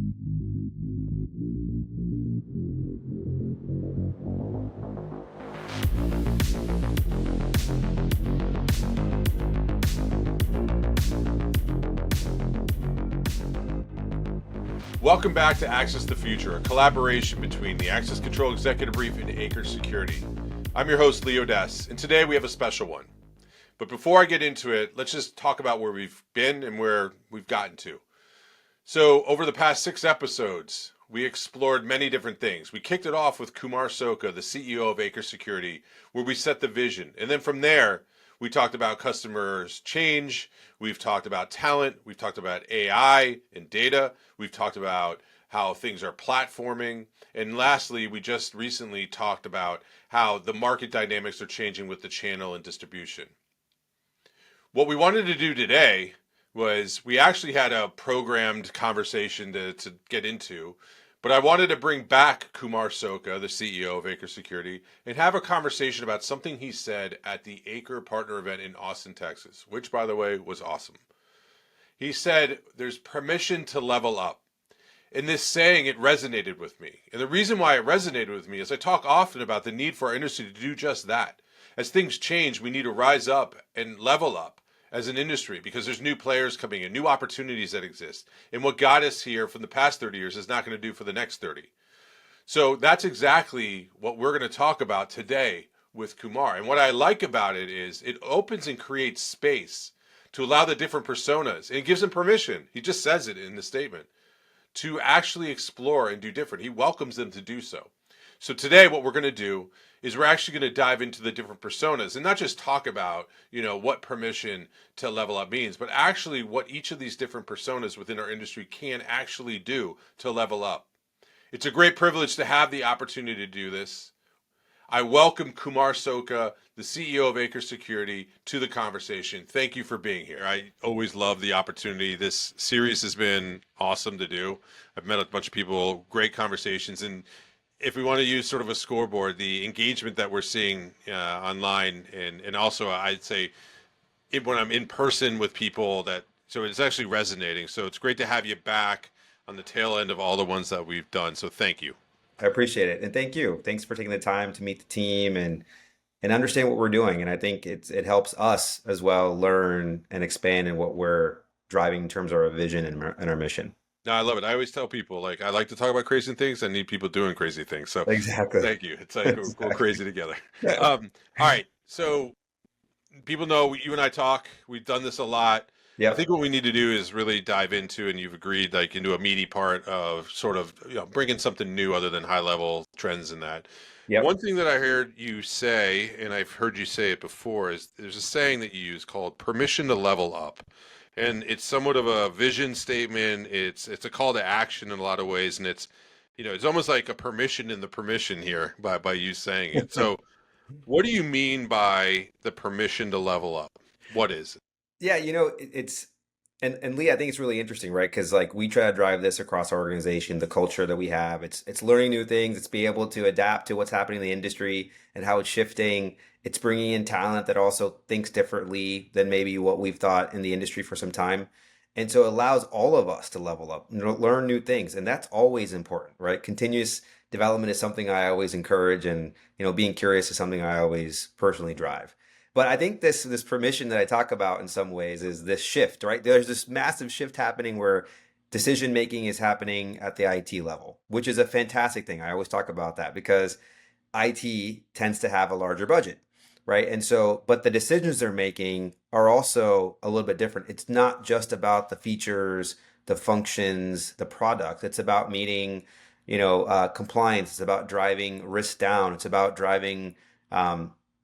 Welcome back to Access the Future, a collaboration between the Access Control Executive Brief and Acre Security. I'm your host, Odess, and today we have a special one. But before I get into it, let's just talk about where we've been and where we've gotten to. So over the past 6 episodes, we explored many different things. We kicked it off with Kumar Sokka, the CEO of Acre Security, where we set the vision. And then from there, we talked about customers' change. We've talked about talent. We've talked about AI and data. We've talked about how things are platforming. And lastly, we just recently talked about how the market dynamics are changing with the channel and distribution. What we wanted to do today was we actually had a programmed conversation to get into, but I wanted to bring back Kumar Sokka, the CEO of Acre Security, and have a conversation about something he said at the Acre Partner event in Austin, Texas, which, by the way, was awesome. He said, there's permission to level up. In this saying, it resonated with me. And the reason why it resonated with me is I talk often about the need for our industry to do just that. As things change, we need to rise up and level up as an industry because there's new players coming in, new opportunities that exist. And what got us here from the past 30 years is not going to do for the next 30. So that's exactly what we're going to talk about today with Kumar. And what I like about it is it opens and creates space to allow the different personas, and it gives them permission. He just says it in the statement, to actually explore and do different. He welcomes them to do so. So today what we're going to do is we're actually going to dive into the different personas and not just talk about, what permission to level up means, but actually what each of these different personas within our industry can actually do to level up. It's a great privilege to have the opportunity to do this. I welcome Kumar Sokka, the CEO of Acre Security, to the conversation. Thank you for being here. I always love the opportunity. This series has been awesome to do. I've met a bunch of people, great conversations, and if we want to use sort of a scoreboard, the engagement that we're seeing online, and also I'd say when I'm in person with people, so it's actually resonating. So it's great to have you back on the tail end of all the ones that we've done. So thank you. I appreciate it. And thank you. Thanks for taking the time to meet the team and understand what we're doing. And I think it helps us as well learn and expand in what we're driving in terms of our vision and our mission. No, I love it. I always tell people, I like to talk about crazy things. I need people doing crazy things. So Exactly. thank you. It's like we're crazy together. Yeah. All right. So people know you and I talk. We've done this a lot. I think what we need to do is really dive into, and you've agreed, into a meaty part of sort of bringing something new other than high level trends and that. Yep. One thing that I heard you say, and I've heard you say it before, is there's a saying that you use called permission to level up. And it's somewhat of a vision statement. It's a call to action in a lot of ways, and it's almost like a permission in the permission here by you saying it. So, what do you mean by the permission to level up? What is it? Yeah, it's and Lee, I think it's really interesting, right? Because we try to drive this across our organization, the culture that we have. It's learning new things. It's being able to adapt to what's happening in the industry and how it's shifting. It's bringing in talent that also thinks differently than maybe what we've thought in the industry for some time. And so it allows all of us to level up, learn new things. And that's always important, right? Continuous development is something I always encourage, and being curious is something I always personally drive. But I think this permission that I talk about in some ways is this shift, right? There's this massive shift happening where decision making is happening at the IT level, which is a fantastic thing. I always talk about that because IT tends to have a larger budget, right? And so, but the decisions they're making are also a little bit different. It's not just about the features, the functions, the product. It's about meeting, compliance. It's about driving risk down. It's about driving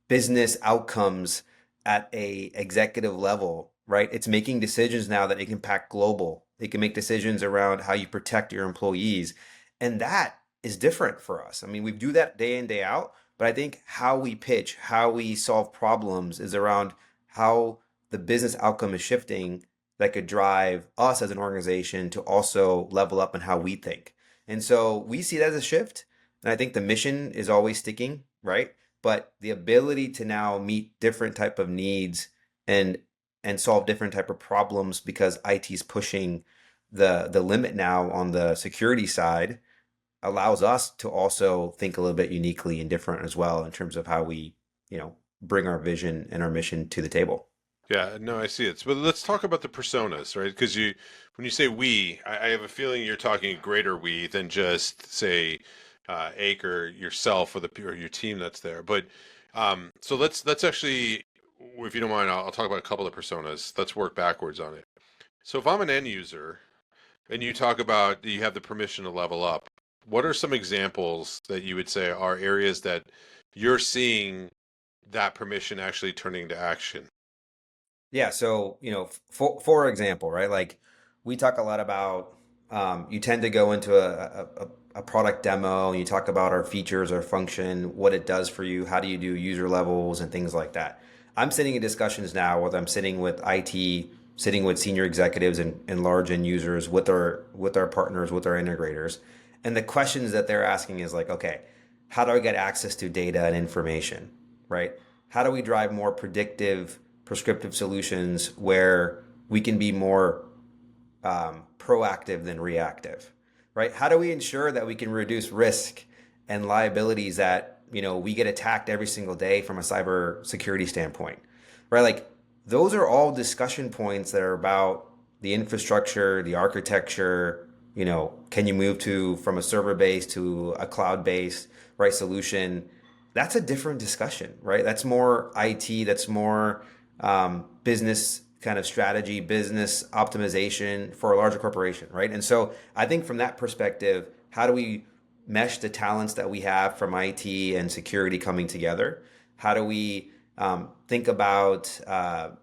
business outcomes at a executive level, right? It's making decisions now that it can impact global. It can make decisions around how you protect your employees. And that is different for us. I mean, we do that day in, day out, but I think how we pitch, how we solve problems is around how the business outcome is shifting that could drive us as an organization to also level up in how we think. And so we see that as a shift. And I think the mission is always sticking, right? But the ability to now meet different type of needs and solve different type of problems because IT is pushing the limit now on the security side allows us to also think a little bit uniquely and different as well in terms of how we, bring our vision and our mission to the table. Yeah, no, I see it. But let's talk about the personas, right? Because when you say we, I have a feeling you're talking a greater we than just say Acre yourself or or your team that's there. But so let's actually, if you don't mind, I'll talk about a couple of personas. Let's work backwards on it. So if I'm an end user and you talk about you have the permission to level up, what are some examples that you would say are areas that you're seeing that permission actually turning to action? Yeah, so for example, right? Like we talk a lot about you tend to go into a product demo and you talk about our features, our function, what it does for you, how do you do user levels and things like that. I'm sitting in discussions now whether I'm sitting with IT, sitting with senior executives and large end users with our partners, with our integrators. And the questions that they're asking is like, okay, how do I get access to data and information, right? How do we drive more predictive, prescriptive solutions where we can be more proactive than reactive, right? How do we ensure that we can reduce risk and liabilities that we get attacked every single day from a cyber security standpoint, right? Like those are all discussion points that are about the infrastructure, the architecture. Can you move to from a server base to a cloud based right solution? That's a different discussion, right? That's more IT. That's more business kind of strategy, business optimization for a larger corporation, right? And so I think from that perspective, how do we mesh the talents that we have from IT and security coming together? How do we think about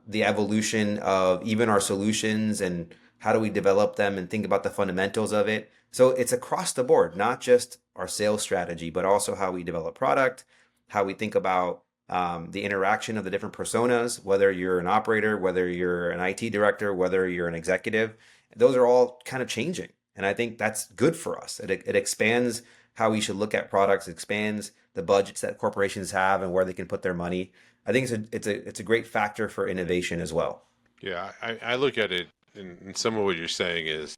the evolution of even our solutions and how do we develop them and think about the fundamentals of it? So it's across the board, not just our sales strategy, but also how we develop product, how we think about the interaction of the different personas, whether you're an operator, whether you're an IT director, whether you're an executive, those are all kind of changing. And I think that's good for us. It expands how we should look at products, expands the budgets that corporations have and where they can put their money. I think it's a great factor for innovation as well. Yeah, I look at it, and some of what you're saying is,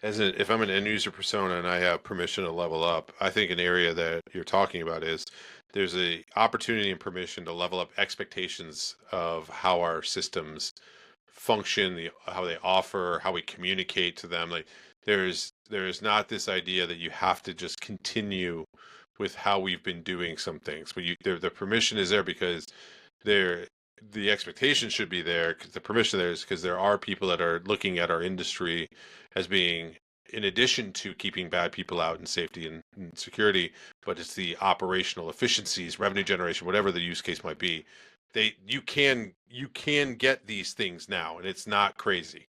if I'm an end user persona and I have permission to level up, I think an area that you're talking about is there's a opportunity and permission to level up expectations of how our systems function, how they offer, how we communicate to them. Like there's not this idea that you have to just continue with how we've been doing some things, but the permission is there because there the expectation should be there. 'Cause the permission there is because there are people that are looking at our industry as being, in addition to keeping bad people out and safety and security, but it's the operational efficiencies, revenue generation, whatever the use case might be. You can get these things now, and it's not crazy.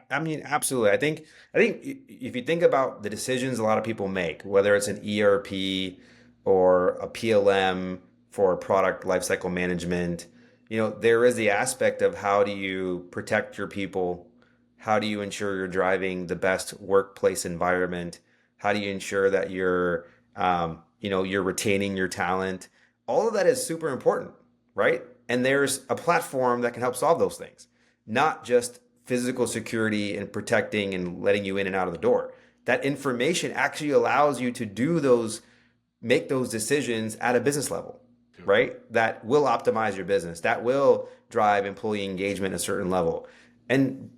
I mean, absolutely. I think if you think about the decisions a lot of people make, whether it's an ERP or a PLM for product lifecycle management, there is the aspect of how do you protect your people? How do you ensure you're driving the best workplace environment? How do you ensure that you're retaining your talent? All of that is super important, right? And there's a platform that can help solve those things, not just physical security and protecting and letting you in and out of the door. That information actually allows you to make those decisions at a business level, Yep. right? That will optimize your business, that will drive employee engagement at a certain level. And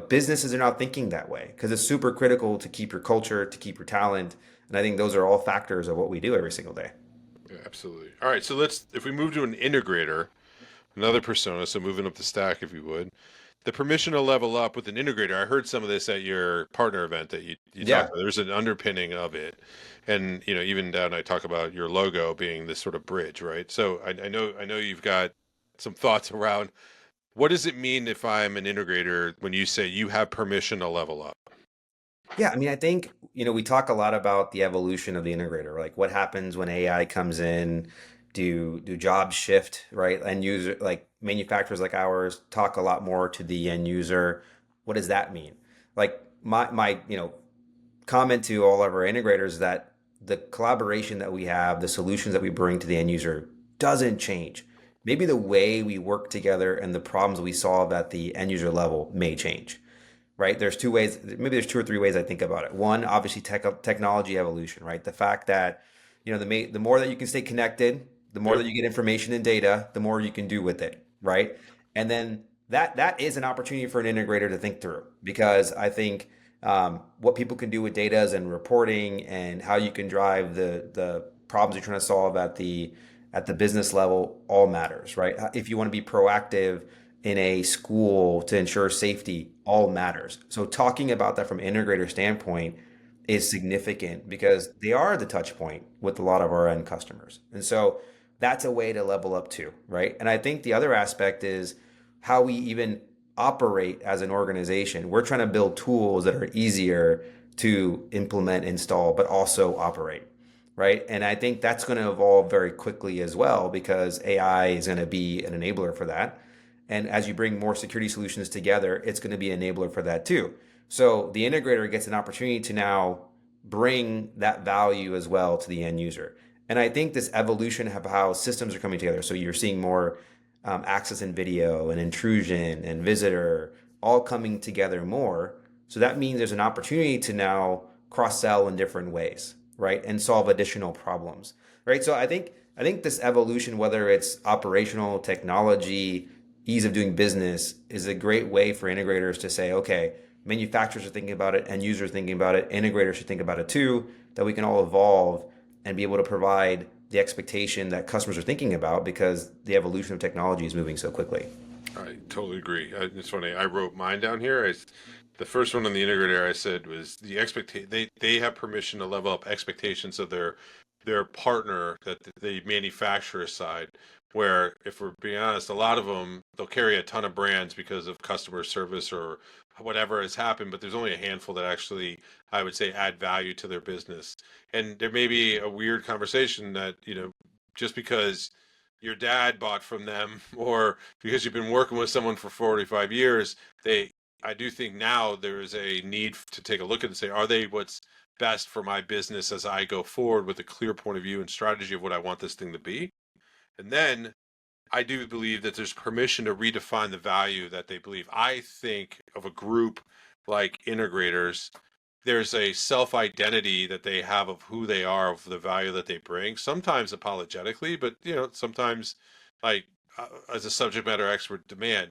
businesses are now thinking that way because it's super critical to keep your culture, to keep your talent. And I think those are all factors of what we do every single day. Yeah, absolutely. All right, so if we move to an integrator, another persona, so moving up the stack, if you would, the permission to level up with an integrator. I heard some of this at your partner event that you talked Yeah. about. There's an underpinning of it, and even down I talk about your logo being this sort of bridge, right? So I know you've got some thoughts around what does it mean if I'm an integrator when you say you have permission to level up? Yeah, I mean, I think, we talk a lot about the evolution of the integrator, like what happens when AI comes in, do jobs shift, right? End user, like manufacturers like ours talk a lot more to the end user. What does that mean? Like my comment to all of our integrators is that the collaboration that we have, the solutions that we bring to the end user doesn't change. Maybe the way we work together and the problems we solve at the end user level may change. right? There's two ways, maybe there's two or three ways I think about it. One, obviously technology evolution, right? The fact that, the more that you can stay connected, the more Yep. that you get information and data, the more you can do with it, right? And then that is an opportunity for an integrator to think through because I think what people can do with data and reporting and how you can drive the problems you're trying to solve at the business level all matters, right? If you want to be proactive in a school to ensure safety, all matters. So talking about that from an integrator standpoint is significant because they are the touch point with a lot of our end customers. And so that's a way to level up too, right? And I think the other aspect is how we even operate as an organization. We're trying to build tools that are easier to implement, install, but also operate, right? And I think that's going to evolve very quickly as well because AI is going to be an enabler for that. And as you bring more security solutions together, it's going to be an enabler for that too. So the integrator gets an opportunity to now bring that value as well to the end user. And I think this evolution of how systems are coming together. So you're seeing more access and video and intrusion and visitor all coming together more. So that means there's an opportunity to now cross sell in different ways, right? And solve additional problems, right? So I think this evolution, whether it's operational technology, ease of doing business, is a great way for integrators to say, okay, manufacturers are thinking about it, end users are thinking about it, integrators should think about it too, that we can all evolve and be able to provide the expectation that customers are thinking about because the evolution of technology is moving so quickly. I totally agree. It's funny. I wrote mine down here. The first one on the integrator I said was the expectation. They have permission to level up expectations of their partner that the manufacturer side. Where, if we're being honest, a lot of them they'll carry a ton of brands because of customer service or whatever has happened, but there's only a handful that actually, I would say, add value to their business. And there may be a weird conversation that, just because your dad bought from them or because you've been working with someone for 45 years, I do think now there is a need to take a look at it and say, are they what's best for my business as I go forward with a clear point of view and strategy of what I want this thing to be? And then I do believe that there's permission to redefine the value that they believe. I think of a group like integrators, there's a self identity that they have of who they are, of the value that they bring, sometimes apologetically, but sometimes like as a subject matter expert demand.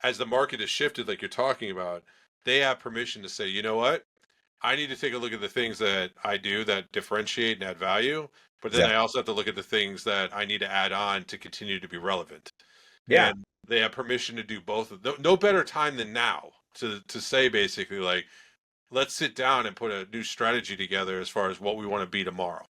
As the market has shifted, like you're talking about, they have permission to say, you know what? I need to take a look at the things that I do that differentiate and add value, but then I Exactly. also have to look at the things that I need to add on to continue to be relevant. Yeah. And they have permission to do both. No better time than now to say basically like, let's sit down and put a new strategy together as far as what we want to be tomorrow.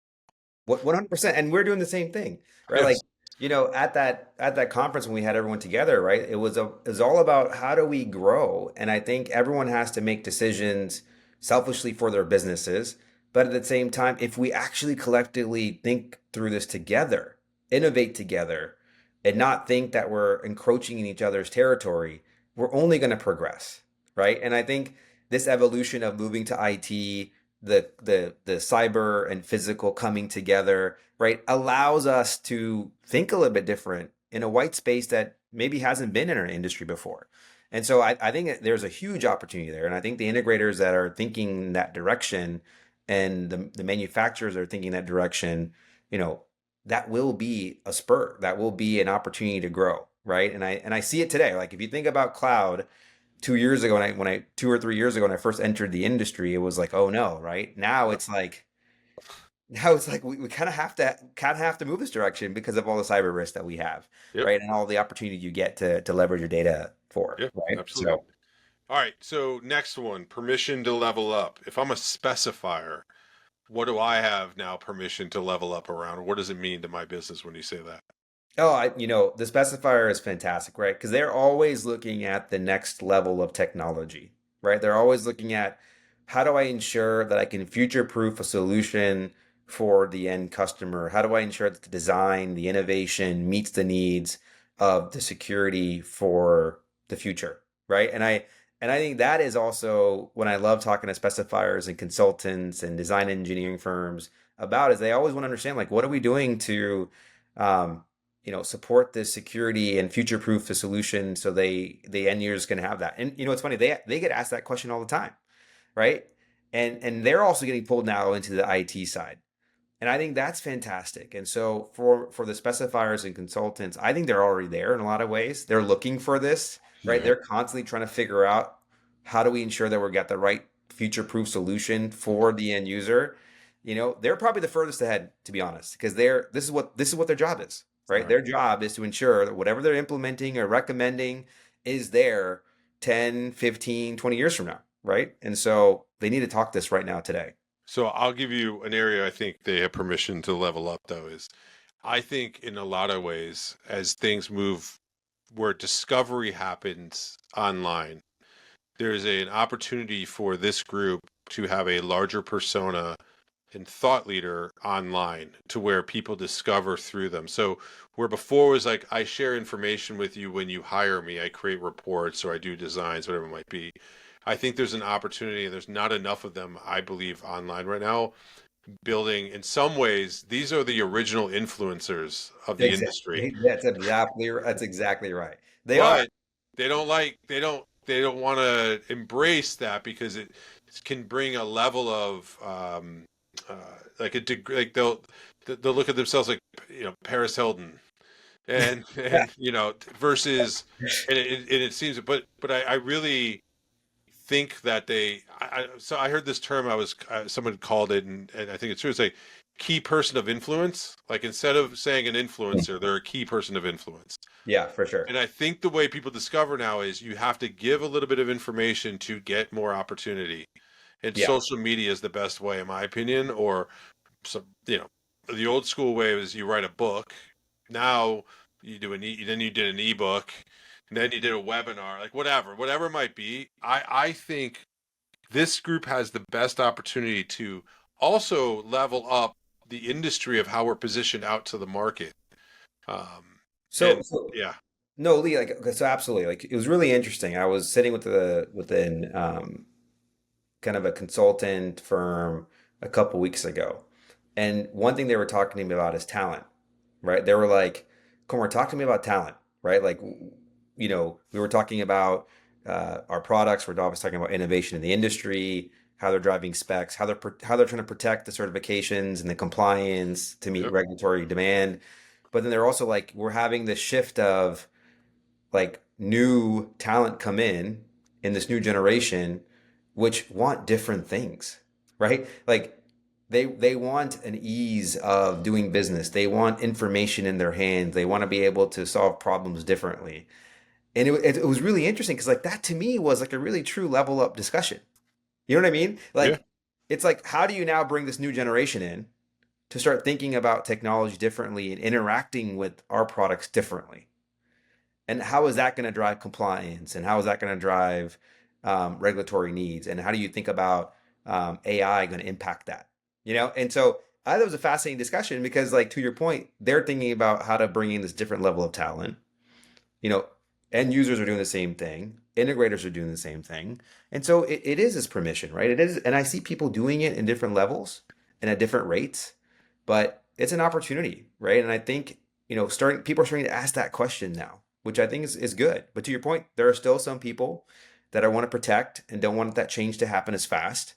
100%. And we're doing the same thing, right? Like, Yes. at that conference when we had everyone together, right? It was all about how do we grow? And I think everyone has to make decisions selfishly for their businesses. But at the same time, if we actually collectively think through this together, innovate together, and not think that we're encroaching in each other's territory, we're only going to progress, right? And I think this evolution of moving to IT, the cyber and physical coming together, right, allows us to think a little bit different in a white space that maybe hasn't been in our industry before. And so I think there's a huge opportunity there. And I think the integrators that are thinking in that direction and the manufacturers that are thinking that direction, you know, that will be a spur, that will be an opportunity to grow, right? And I see it today. Like if you think about cloud, 2 years ago when I 2 or 3 years ago when I first entered the industry, it was like, oh no, right? Now it's like we kind of have to move this direction because of all the cyber risks that we have, Yep. right? And all the opportunity you get to leverage your data for, Yep. right? Absolutely. So All right. So next one, permission to level up. If I'm a specifier, what do I have now permission to level up around? What does it mean to my business when you say that? the specifier is fantastic, right? Because they're always looking at the next level of technology, right? They're always looking at how do I ensure that I can future-proof a solution for the end customer? How do I ensure that the design, the innovation meets the needs of the security for the future, right? And I think that is also when I love talking to specifiers and consultants and design engineering firms about is they always want to understand like what are we doing to um, support the security and future-proof the solution so the end users can have that. And it's funny, they get asked that question all the time, right? And they're also getting pulled now into the IT side. And I think that's fantastic. And so for the specifiers and consultants, I think they're already there in a lot of ways. They're looking for this, right? Yeah. They're constantly trying to figure out how do we ensure that we've got the right future-proof solution for the end user. They're probably the furthest ahead, to be honest, because this is what their job is, right? Right. Their job is to ensure that whatever they're implementing or recommending is there 10, 15, 20 years from now, right? And so they need to talk this right now today. So I'll give you an area I think they have permission to level up, though, is I think in a lot of ways, as things move where discovery happens online, there's an opportunity for this group to have a larger persona and thought leader online to where people discover through them. So where before was like, I share information with you when you hire me, I create reports or I do designs, whatever it might be. I think there's an opportunity, and there's not enough of them, I believe, online right now, building in some ways, these are the original influencers of the industry. Exactly. That's exactly right. They are. But they don't want to embrace that because it can bring a level of uh, like a degree, like they'll look at themselves like Paris Hilton and versus and it seems but I really think that so I heard this term someone called it and I think it's true. It's like key person of influence. Like instead of saying an influencer, they're a key person of influence. Yeah, for sure. And I think the way people discover now is you have to give a little bit of information to get more opportunity. And Yeah. social media is the best way, in my opinion. Or some, the old school way was you write a book. Now you do then you did an ebook, and then you did a webinar, like whatever it might be. I think this group has the best opportunity to also level up the industry of how we're positioned out to the market. So, And so yeah, no, Lee, like okay, so absolutely, like it was really interesting. I was sitting within kind of a consultant firm a couple weeks ago, and one thing they were talking to me about is talent, right? They were like, Kumar, talk to me about talent, right? Like, we were talking about our products. We're obviously talking about innovation in the industry, how they're driving specs, how they're trying to protect the certifications and the compliance to meet yep, regulatory demand. But then they're also like, we're having this shift of like new talent come in this new generation, which want different things, right? Like they want an ease of doing business. They want information in their hands. They want to be able to solve problems differently. And it was really interesting because like that to me was like a really true level up discussion. You know what I mean? yeah, Like it's like how do you now bring this new generation in to start thinking about technology differently and interacting with our products differently? And how is that going to drive compliance? And how is that going to drive regulatory needs? And how do you think about AI going to impact that? And so I thought it was a fascinating discussion because, like, to your point, they're thinking about how to bring in this different level of talent. You know, End users are doing the same thing, integrators are doing the same thing. And so it is this permission, right? It is, and I see people doing it in different levels and at different rates, but it's an opportunity, right? And I think, starting people are starting to ask that question now, which I think is good. But to your point, there are still some people that I want to protect and don't want that change to happen as fast,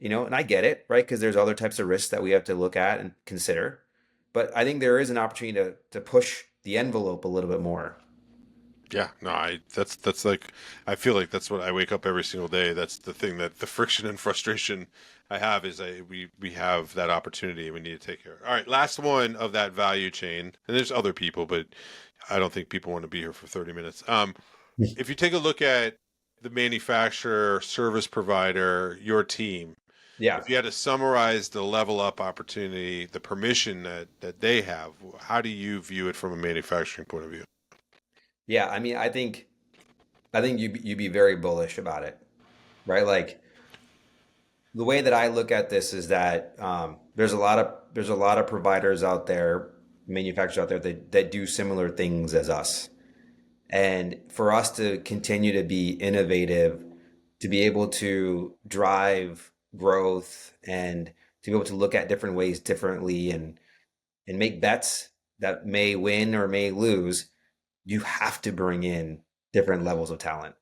and I get it, right? Because there's other types of risks that we have to look at and consider. But I think there is an opportunity to push the envelope a little bit more. yeah. No, that's like I feel like that's what I wake up every single day. That's the thing that the friction and frustration I have is we have that opportunity and we need to take care of it. All right, last one of that value chain, and there's other people, but I don't think people want to be here for 30 minutes. If you take a look at the manufacturer, service provider, your team, Yeah. if you had to summarize the level up opportunity, the permission that they have, how do you view it from a manufacturing point of view? Yeah. I mean, I think you'd be very bullish about it, right? Like the way that I look at this is that there's a lot of providers out there, manufacturers out there that do similar things as us. And for us to continue to be innovative, to be able to drive growth and to be able to look at different ways differently and make bets that may win or may lose, you have to bring in different levels of talent.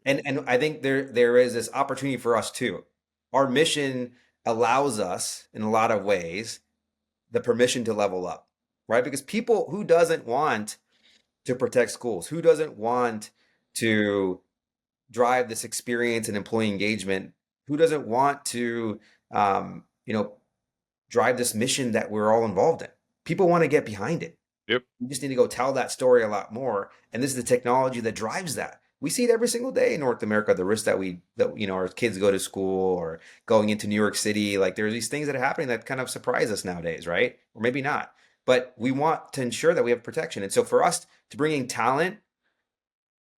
And I think there is this opportunity for us too. Our mission allows us in a lot of ways the permission to level up, right? Because people who doesn't want to protect schools, who doesn't want to drive this experience and employee engagement, who doesn't want to you know, drive this mission that we're all involved in. People want to get behind it. Yep. We just need to go tell that story a lot more. And this is the technology that drives that. We see it every single day in North America, the risk that our kids go to school or going into New York City. Like there's these things that are happening that kind of surprise us nowadays, right? Or maybe not. But we want to ensure that we have protection. And so for us to bring in talent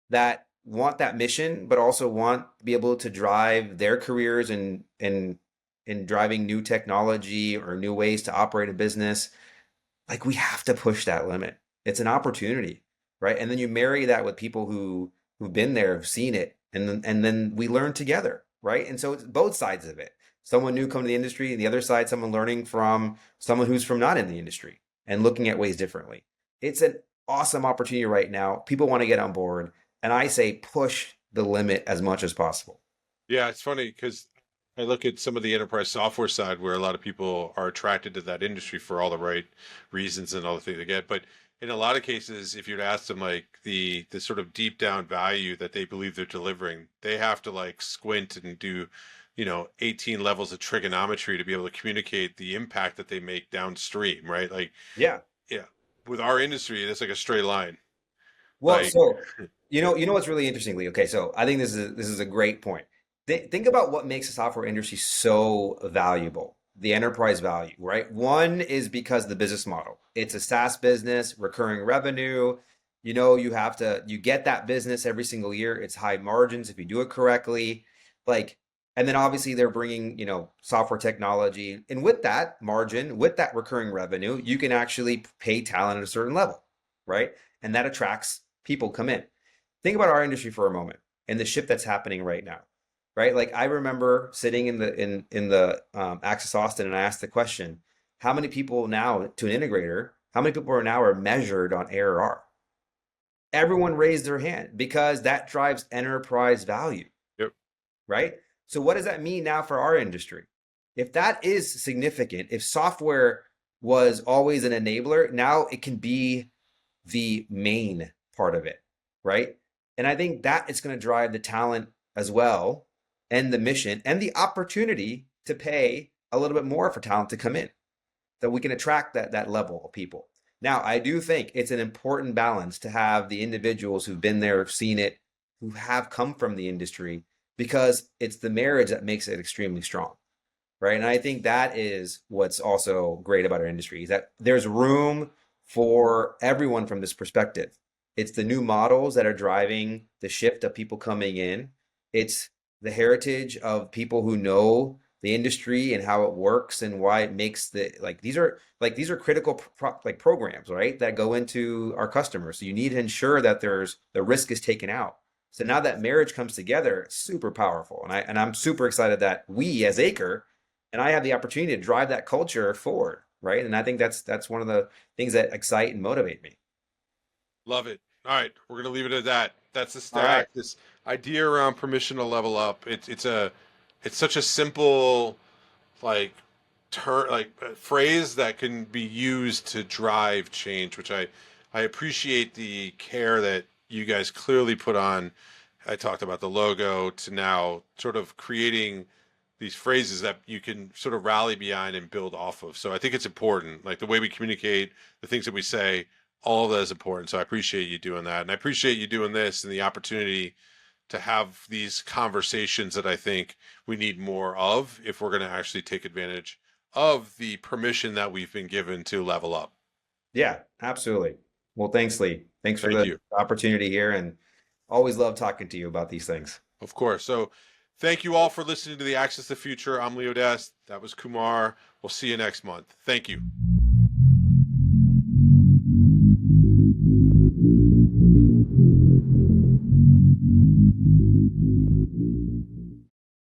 that want that mission, but also want to be able to drive their careers in driving new technology or new ways to operate a business, like we have to push that limit. It's an opportunity, right? And then you marry that with people who've been there, have seen it, and then we learn together, right? And so it's both sides of it. Someone new coming to the industry, and the other side, someone learning from someone who's from not in the industry and looking at ways differently. It's an awesome opportunity right now. People want to get on board, and I say push the limit as much as possible. Yeah, it's funny because I look at some of the enterprise software side where a lot of people are attracted to that industry for all the right reasons and all the things they get. But in a lot of cases, if you'd ask them like the sort of deep down value that they believe they're delivering, they have to like squint and do, 18 levels of trigonometry to be able to communicate the impact that they make downstream, right? Like, Yeah. yeah, with our industry, it's like a straight line. Well, Like, so you know what's really interesting, Lee. Okay, so I think this is a great point. Think about what makes the software industry so valuable, the enterprise value, right? One is because of the business model. It's a SaaS business, recurring revenue. You get that business every single year. It's high margins if you do it correctly. Like, and then obviously they're bringing, software technology. And with that margin, with that recurring revenue, you can actually pay talent at a certain level, right? And that attracts people come in. Think about our industry for a moment and the shift that's happening right now, right? Like I remember sitting in the Access Austin, and I asked the question, how many people now to an integrator? How many people are measured on ARR? Everyone raised their hand because that drives enterprise value, yep. right? So what does that mean now for our industry? If that is significant, if software was always an enabler, now it can be the main part of it, right? And I think that is going to drive the talent as well, and the mission and the opportunity to pay a little bit more for talent to come in, that we can attract that level of people. Now, I do think it's an important balance to have the individuals who've been there, seen it, who have come from the industry, because it's the marriage that makes it extremely strong, right? And I think that is what's also great about our industry, is that there's room for everyone from this perspective. It's the new models that are driving the shift of people coming in. It's the heritage of people who know the industry and how it works and why it makes these are critical programs, right? That go into our customers. So you need to ensure that the risk is taken out. So now that marriage comes together, it's super powerful. And I'm super excited that we as Acre and I have the opportunity to drive that culture forward, right? And I think that's one of the things that excite and motivate me. Love it. All right, we're gonna leave it at that. That's the All right. stack. This idea around permission to level up. It's such a simple like phrase that can be used to drive change, which I appreciate the care that you guys clearly put on. I talked about the logo to now sort of creating these phrases that you can sort of rally behind and build off of. So I think it's important, like the way we communicate, the things that we say, all of that is important. So I appreciate you doing that. And I appreciate you doing this and the opportunity to have these conversations that I think we need more of if we're going to actually take advantage of the permission that we've been given to level up. Yeah, absolutely. Well, thanks, Lee. Thanks for Thank the you. opportunity here, and always love talking to you about these things. Of course. So thank you all for listening to the Access the Future. I'm Leo Odess. That was Kumar. We'll see you next month. Thank you.